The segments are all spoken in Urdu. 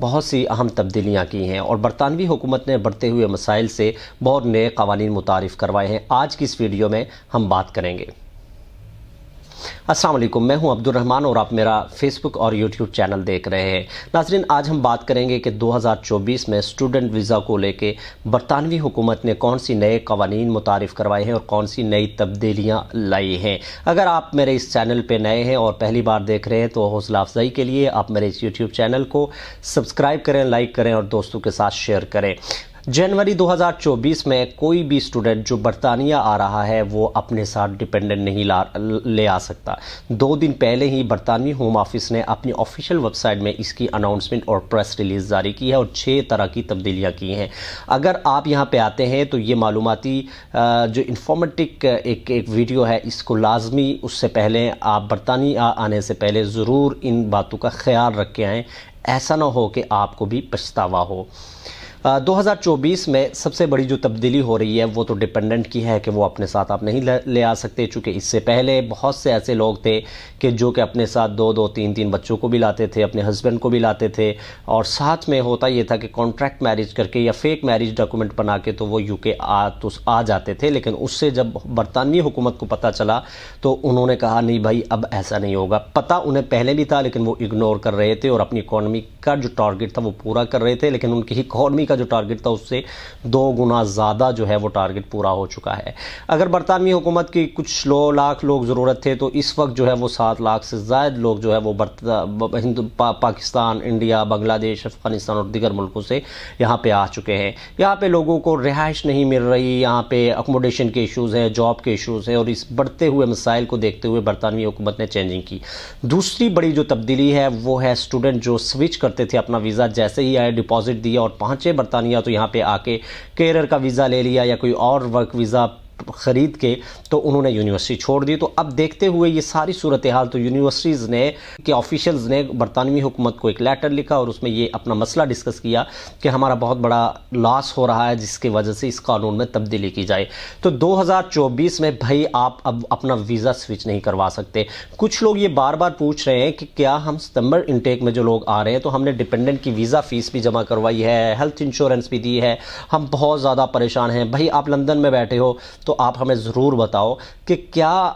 بہت سی اہم تبدیلیاں کی ہیں اور برطانوی حکومت نے بڑھتے ہوئے مسائل سے بہت نئے قوانین متعارف کروائے ہیں۔ آج کی اس ویڈیو میں ہم بات کریں گے۔ السلام علیکم، میں ہوں عبد الرحمن اور آپ میرا فیس بک اور یوٹیوب چینل دیکھ رہے ہیں۔ ناظرین، آج ہم بات کریں گے کہ 2024 میں اسٹوڈنٹ ویزا کو لے کے برطانوی حکومت نے کون سی نئے قوانین متعارف کروائے ہیں اور کون سی نئی تبدیلیاں لائی ہیں۔ اگر آپ میرے اس چینل پہ نئے ہیں اور پہلی بار دیکھ رہے ہیں تو حوصلہ افزائی کے لیے آپ میرے اس یوٹیوب چینل کو سبسکرائب کریں، لائک کریں اور دوستوں کے ساتھ شیئر کریں۔ جنوری 2024 میں کوئی بھی اسٹوڈنٹ جو برطانیہ آ رہا ہے وہ اپنے ساتھ ڈیپینڈنٹ نہیں لے آ سکتا۔ 2 دن پہلے ہی برطانوی ہوم آفس نے اپنی آفیشیل ویب سائٹ میں اس کی اناؤنسمنٹ اور پریس ریلیز جاری کی ہے اور 6 طرح کی تبدیلیاں کی ہیں۔ اگر آپ یہاں پہ آتے ہیں تو یہ معلوماتی جو انفارمیٹک ایک ویڈیو ہے، اس کو لازمی اس سے پہلے آپ برطانیہ آنے سے پہلے ضرور ان باتوں کا خیال رکھ کے آئیں، ایسا نہ ہو کہ آپ کو بھی پچھتاوا ہو۔ 2024 میں سب سے بڑی جو تبدیلی ہو رہی ہے وہ تو ڈیپینڈنٹ کی ہے کہ وہ اپنے ساتھ آپ نہیں لے آ سکتے، چونکہ اس سے پہلے بہت سے ایسے لوگ تھے کہ جو کہ اپنے ساتھ 2 3 بچوں کو بھی لاتے تھے، اپنے ہسبینڈ کو بھی لاتے تھے، اور ساتھ میں ہوتا یہ تھا کہ کانٹریکٹ میرج کر کے یا فیک میرج ڈاکومنٹ بنا کے تو وہ یو کے آ جاتے تھے۔ لیکن اس سے جب برطانوی حکومت کو پتہ چلا تو انہوں نے کہا نہیں بھائی اب ایسا نہیں ہوگا۔ پتہ انہیں پہلے بھی تھا لیکن وہ اگنور کر رہے تھے اور اپنی اکانومی کا جو ٹارگٹ تھا وہ پورا کر رہے تھے، لیکن ان کی اکانومی کا جو ٹارگٹ تھا اس سے 2 گنا زیادہ جو ہے وہ ٹارگٹ پورا ہو چکا ہے۔ اگر برطانوی حکومت کی کچھ لاکھ لوگ ضرورت تھے تو اس وقت جو ہے وہ 7 لاکھ سے زائد لوگ جو ہے وہ پاکستان، انڈیا، بنگلہ دیش، افغانستان اور دیگر ملکوں سے یہاں پہ آ چکے ہیں۔ یہاں پہ لوگوں کو رہائش نہیں مل رہی، یہاں پہ اکوموڈیشن کے ایشوز ہیں، جاب کے ایشوز ہیں، اور اس بڑھتے ہوئے مسائل کو دیکھتے ہوئے برطانوی حکومت نے چینجنگ کی۔ دوسری بڑی جو تبدیلی ہے وہ ہے اسٹوڈنٹ جو سوئچ کرتے تھے اپنا ویزا، جیسے ہی آئے ڈپازٹ دیا اور پہنچے برطانیہ تو یہاں پہ آ کے کیریئر کا ویزا لے لیا یا کوئی اور ورک ویزا خرید کے تو انہوں نے یونیورسٹی چھوڑ دی۔ تو اب دیکھتے ہوئے یہ ساری صورتحال تو یونیورسٹیز نے کہ آفیشلز نے برطانوی حکومت کو ایک لیٹر لکھا اور اس میں یہ اپنا مسئلہ ڈسکس کیا کہ ہمارا بہت بڑا لاس ہو رہا ہے جس کی وجہ سے اس قانون میں تبدیلی کی جائے۔ تو 2024 میں بھائی آپ اب اپنا ویزا سوئچ نہیں کروا سکتے۔ کچھ لوگ یہ بار بار پوچھ رہے ہیں کہ کیا ہم ستمبر انٹیک میں جو لوگ آ رہے ہیں تو ہم نے ڈیپینڈنٹ کی ویزا فیس بھی جمع کروائی ہے، ہیلتھ انشورنس بھی دی ہے، ہم بہت زیادہ پریشان ہیں۔ بھائی آپ لندن میں بیٹھے ہو تو آپ ہمیں ضرور بتاؤ کہ کیا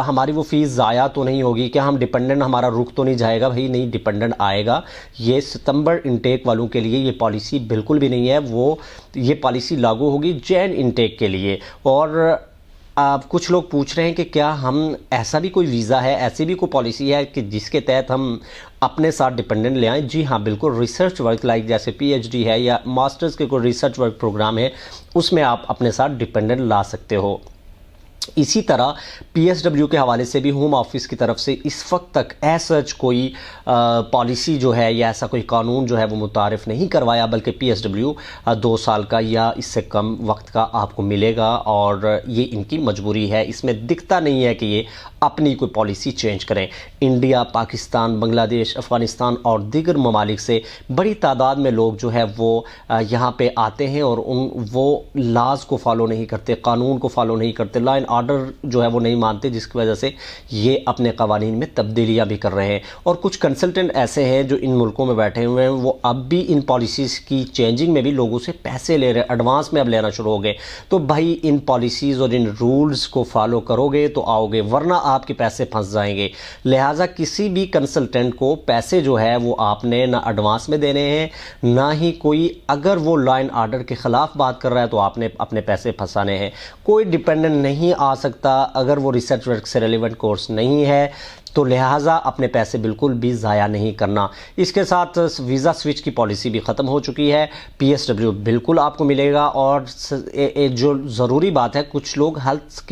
ہماری وہ فیس ضائع تو نہیں ہوگی، کیا ہم ڈیپینڈنٹ ہمارا رک تو نہیں جائے گا؟ بھائی نہیں، ڈیپینڈنٹ آئے گا۔ یہ ستمبر انٹیک والوں کے لیے یہ پالیسی بالکل بھی نہیں ہے، وہ یہ پالیسی لاگو ہوگی جین انٹیک کے لیے۔ اور کچھ لوگ پوچھ رہے ہیں کہ کیا ہم ایسا بھی کوئی ویزا ہے، ایسی بھی کوئی پالیسی ہے کہ جس کے تحت ہم اپنے ساتھ ڈیپینڈنٹ لے آئیں؟ جی ہاں بالکل، ریسرچ ورک لائک جیسے پی ایچ ڈی ہے یا ماسٹرز کے کوئی ریسرچ ورک پروگرام ہے اس میں آپ اپنے ساتھ ڈیپینڈنٹ لا سکتے ہو۔ اسی طرح پی ایس ڈبلیو کے حوالے سے بھی ہوم آفس کی طرف سے اس وقت تک ایسا کوئی پالیسی جو ہے یا ایسا کوئی قانون جو ہے وہ متعارف نہیں کروایا، بلکہ پی ایس ڈبلیو 2 سال کا یا اس سے کم وقت کا آپ کو ملے گا اور یہ ان کی مجبوری ہے۔ اس میں دکھتا نہیں ہے کہ یہ اپنی کوئی پالیسی چینج کریں۔ انڈیا، پاکستان، بنگلہ دیش، افغانستان اور دیگر ممالک سے بڑی تعداد میں لوگ جو ہے وہ یہاں پہ آتے ہیں اور وہ لاز کو فالو نہیں کرتے، قانون کو فالو نہیں کرتے، لا اینڈ آرڈر جو ہے وہ نہیں مانتے، جس کی وجہ سے یہ اپنے قوانین میں تبدیلیاں بھی کر رہے ہیں۔ اور کچھ کنسلٹنٹ ایسے ہیں جو ان ملکوں میں بیٹھے ہوئے ہیں، وہ اب بھی ان پالیسیز کی چینجنگ میں بھی لوگوں سے پیسے لے رہے ہیں، ایڈوانس میں اب لینا شروع ہو گئے۔ تو بھائی ان پالیسیز اور ان رولز کو فالو کرو گے تو آؤ گے، ورنہ آپ کے پیسے پھنس جائیں گے۔ لہٰذا کسی بھی کنسلٹنٹ کو پیسے جو ہے وہ آپ نے نہ ایڈوانس میں دینے ہیں، نہ ہی کوئی اگر وہ لا اینڈ آرڈر کے خلاف بات کر رہا ہے تو آپ نے اپنے پیسے پھنسانے ہیں۔ کوئی ڈیپینڈنٹ نہیں آ سکتا اگر وہ ریسرچ ورک سے ریلیونٹ کورس نہیں ہے، تو لہٰذا اپنے پیسے بالکل بھی ضائع نہیں کرنا۔ اس کے ساتھ ویزا سوئچ کی پالیسی بھی ختم ہو چکی ہے، پی ایس ڈبلیو بالکل آپ کو ملے گا۔ اور جو ضروری بات ہے، کچھ لوگ ہیلتھ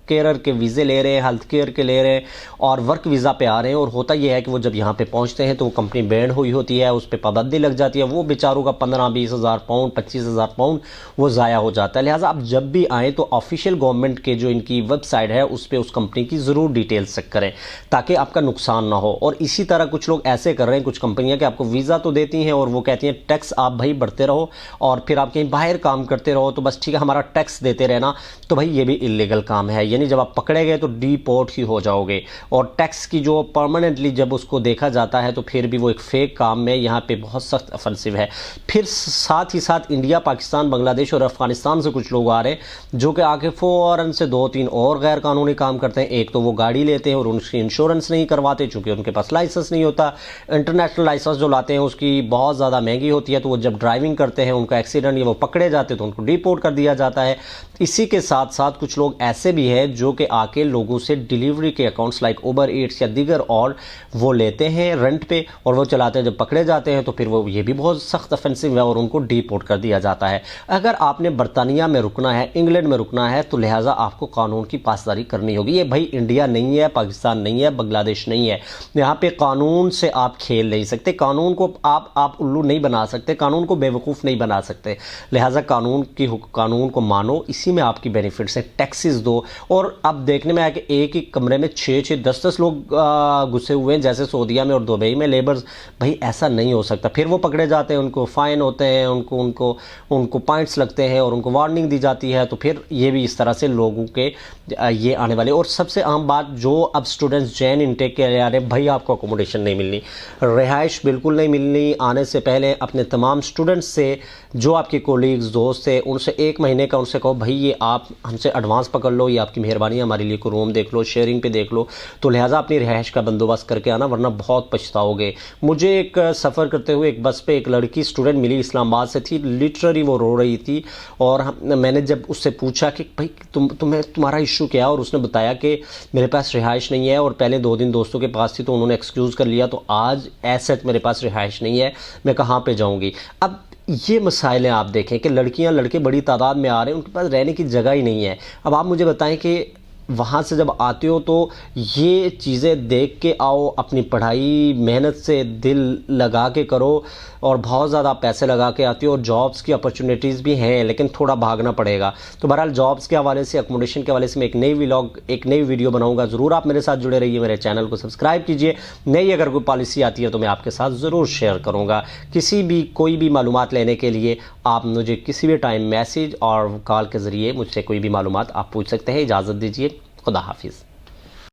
کیئر کے ویزے لے رہے ہیں، ہیلتھ کیئر کے لے رہے ہیں اور ورک ویزا پہ آ رہے ہیں، اور ہوتا یہ ہے کہ وہ جب یہاں پہ پہنچتے ہیں تو وہ کمپنی بینڈ ہوئی ہوتی ہے، اس پہ پابندی لگ جاتی ہے، وہ بیچاروں کا 15-20 ہزار پاؤنڈ، 25 ہزار پاؤنڈ وہ ضائع ہو جاتا ہے۔ لہٰذا آپ جب بھی آئیں تو آفیشیل گورنمنٹ کے جو ان کی ویب سائٹ ہے اس پہ اس کمپنی کی ضرور ڈیٹیلز چیک کریں تاکہ آپ کا نقصان نہ ہو۔ اور اسی طرح کچھ لوگ ایسے کر رہے ہیں، کچھ کمپنیاں کہ آپ کو ویزا تو دیتی ہیں اور وہ کہتی ہیں ٹیکس آپ بھائی بڑھتے رہو اور پھر آپ کہیں باہر کام کرتے رہو تو بس ٹھیک ہے ہمارا ٹیکس دیتے رہنا، تو بھائی یہ بھی اللیگل کام ہے۔ یعنی یعنی جب آپ پکڑے گئے تو ڈی پورٹ ہی ہو جاؤ گے، اور ٹیکس کی جو پرماننٹلی جب اس کو دیکھا جاتا ہے تو پھر بھی وہ ایک فیک کام میں یہاں پہ بہت سخت افنسو ہے۔ پھر ساتھ ہی ساتھ انڈیا، پاکستان، بنگلہ دیش اور افغانستان سے کچھ لوگ آ رہے ہیں جو کہ آ کے فوراً سے 2-3 اور غیر قانونی کام کرتے ہیں۔ ایک تو وہ گاڑی لیتے ہیں اور ان کی انشورنس نہیں کرواتے چونکہ ان کے پاس لائسنس نہیں ہوتا، انٹرنیشنل لائسنس جو لاتے ہیں اس کی بہت زیادہ مہنگی ہوتی ہے، تو وہ جب ڈرائیونگ کرتے ہیں ان کا ایکسیڈنٹ یا وہ پکڑے جاتے ہیں تو ان کو ڈیپورٹ کر دیا جاتا ہے۔ اسی کے ساتھ ساتھ کچھ لوگ ایسے بھی ہیں جو کہ آ کے لوگوں سے ڈیلیوری کے اکاؤنٹس لائک اوبر ایٹس یا دیگر اور وہ لیتے ہیں رینٹ پہ اور وہ چلاتے ہیں، جب پکڑے جاتے ہیں تو پھر وہ یہ بھی بہت سخت افینسو ہے اور ان کو ڈیپورٹ کر دیا جاتا ہے۔ اگر آپ نے برطانیہ میں رکنا ہے، انگلینڈ میں رکنا ہے، تو لہٰذا آپ کو قانون کی پاسداری کرنی ہوگی۔ یہ بھائی انڈیا نہیں ہے، پاکستان نہیں ہے، بنگلہ دیش نہیں ہے، یہاں پہ قانون سے آپ کھیل نہیں سکتے، قانون کو آپ الو نہیں بنا سکتے، قانون کو بے وقوف نہیں بنا سکتے، لہٰذا قانون کو مانو، اسی میں آپ کی بینیفٹس ہیں۔ ٹیکسز دو، اور اب دیکھنے میں آیا کہ ایک ہی کمرے میں 6-6 10-10 لوگ گھسے ہوئے ہیں جیسے سعودیہ میں اور دبئی میں لیبرز۔ بھائی ایسا نہیں ہو سکتا۔ پھر وہ پکڑے جاتے ہیں، ان کو فائن ہوتے ہیں، ان کو پوائنٹس لگتے ہیں اور ان کو وارننگ دی جاتی ہے، تو پھر یہ بھی اس طرح سے لوگوں کے یہ آنے والے۔ اور سب سے اہم بات جو اب اسٹوڈنٹس جین انٹیک کے لیے آ رہے ہیں، بھائی آپ کو اکوموڈیشن نہیں ملنی، رہائش بالکل نہیں ملنی۔ آنے سے پہلے اپنے تمام اسٹوڈنٹس سے، جو آپ کے کولیگز دوست ہیں، ان سے 1 مہینے کا ان سے کہو بھائی یہ آپ ہم سے ایڈوانس پکڑ لو، یہ آپ کی مہربانی ہے، ہمارے لیے کوئی روم دیکھ لو، شیئرنگ پہ دیکھ لو، تو لہٰذا اپنی رہائش کا بندوبست کر کے آنا ورنہ بہت پچھتاؤ گے۔ مجھے ایک سفر کرتے ہوئے ایک بس پہ ایک لڑکی اسٹوڈنٹ ملی، اسلام آباد سے تھی، لٹرلی وہ رو رہی تھی، اور میں نے جب اس سے پوچھا کہ بھائی تمہارا ایشو کیا، اور اس نے بتایا کہ میرے پاس رہائش نہیں ہے، اور پہلے 2 دن دوستوں کے پاس تھی تو انہوں نے ایکسکیوز کر لیا، تو آج ایسٹ میرے پاس رہائش نہیں ہے، میں کہاں پہ جاؤں گی۔ اب یہ مسائل ہیں، آپ دیکھیں کہ لڑکیاں لڑکے بڑی تعداد میں آ رہے ہیں، ان کے پاس رہنے کی جگہ ہی نہیں ہے۔ اب آپ مجھے بتائیں کہ وہاں سے جب آتے ہو تو یہ چیزیں دیکھ کے آؤ، اپنی پڑھائی محنت سے دل لگا کے کرو، اور بہت زیادہ پیسے لگا کے آتے ہو، اور جابس کی اپرچونیٹیز بھی ہیں لیکن تھوڑا بھاگنا پڑے گا۔ تو بہرحال جابس کے حوالے سے، اکوموڈیشن کے حوالے سے میں ایک نئی ویڈیو بناؤں گا، ضرور آپ میرے ساتھ جڑے رہیے، میرے چینل کو سبسکرائب کیجئے، نئی اگر کوئی پالیسی آتی ہے تو میں آپ کے ساتھ ضرور شیئر کروں گا۔ کوئی بھی معلومات لینے کے لیے آپ مجھے کسی بھی ٹائم میسیج اور کال کے ذریعے مجھ سے کوئی بھی معلومات آپ پوچھ سکتے ہیں۔ اجازت دیجیے، خدا حافظ۔